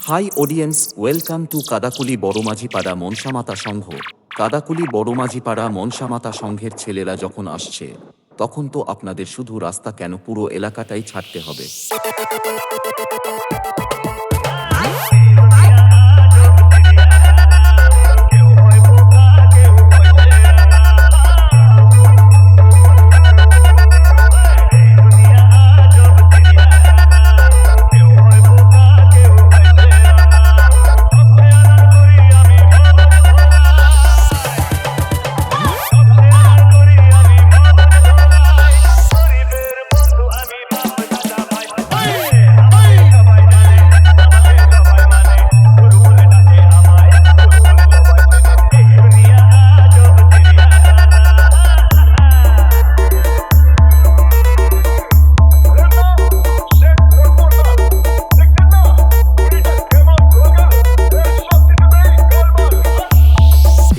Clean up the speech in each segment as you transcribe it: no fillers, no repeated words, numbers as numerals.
High audience, welcome to কাদাকুলি বড়মাঝিপাড়া Manasamata সংঘ। কাদাকুলি বড়মাঝিপাড়া মনসামাতা সংঘের ছেলেরা যখন আসছে, তখন তো আপনাদের শুধু রাস্তা কেন, পুরো এলাকাটাই ছাড়তে হবে।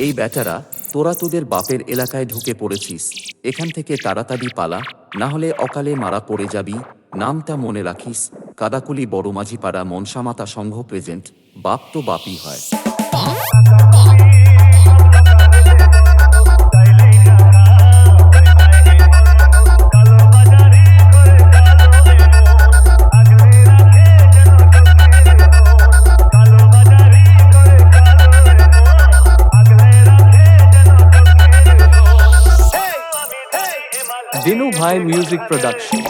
এই বেচারা, তোরা তোদের বাপের এলাকায় ঢুকে পড়েছিস, এখান থেকে তাড়াতাড়ি পালা, না হলে অকালে মারা পড়ে যাবি। নামটা মনে রাখিস, কাদাকুলি বড়মাঝিপাড়া মনসামাতা সংঘ প্রেজেন্ট। বাপ তো বাপই হয়। दिनू भाई म्यूजिक प्रोडक्शन।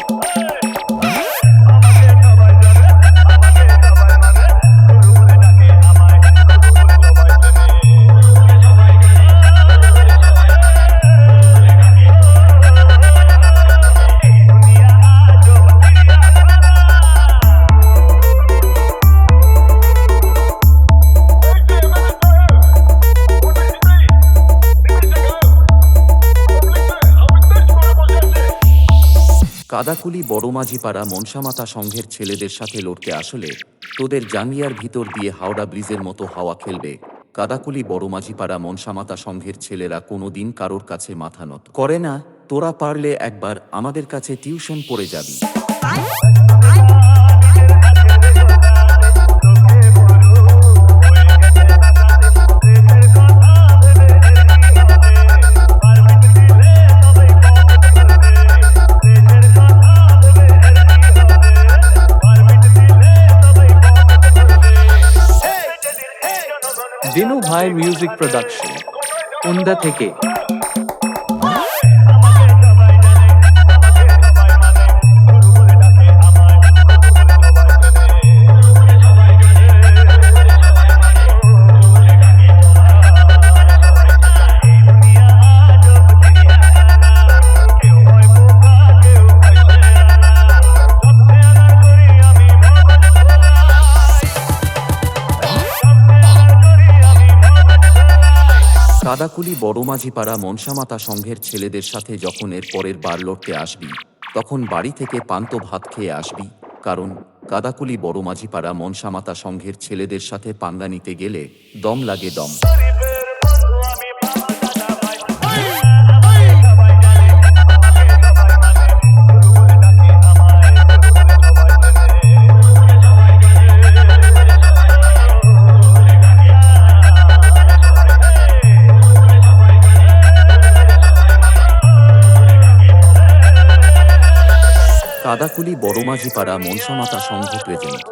কাদাকুলি বড়মাঝিপাড়া মনসামাতা সংঘের ছেলেদের সাথে লড়তে আসলে তোদের জাঙ্গিয়ার ভিতর দিয়ে হাওড়া ব্রিজের মতো হাওয়া খেলবে। কাদাকুলি বড়মাঝিপাড়া মনসামাতা সংঘের ছেলেরা কোনো দিন কারোর কাছে মাথা নত করে না। তোরা পারলে একবার আমাদের কাছে টিউশন পড়ে যাবি। दिनू भाई म्यूजिक प्रोडक्शन उंदा थेके। কাদাকুলি বড়মাঝিপাড়া মনসামাতা সংঘের ছেলেদের সাথে যখন এর পরের বার লড়তে আসবি, তখন বাড়ি থেকে পান্তা ভাত খেয়ে আসবি। কারণ কাদাকুলি বড়মাঝিপাড়া মনসামাতা সংঘের ছেলেদের সাথে পাঙ্গা নিতে গেলে দম লাগে, দম। কাদাকুলি বড়মাঝিপাড়া মনসামাতা সংঘ প্রেজেন্ট।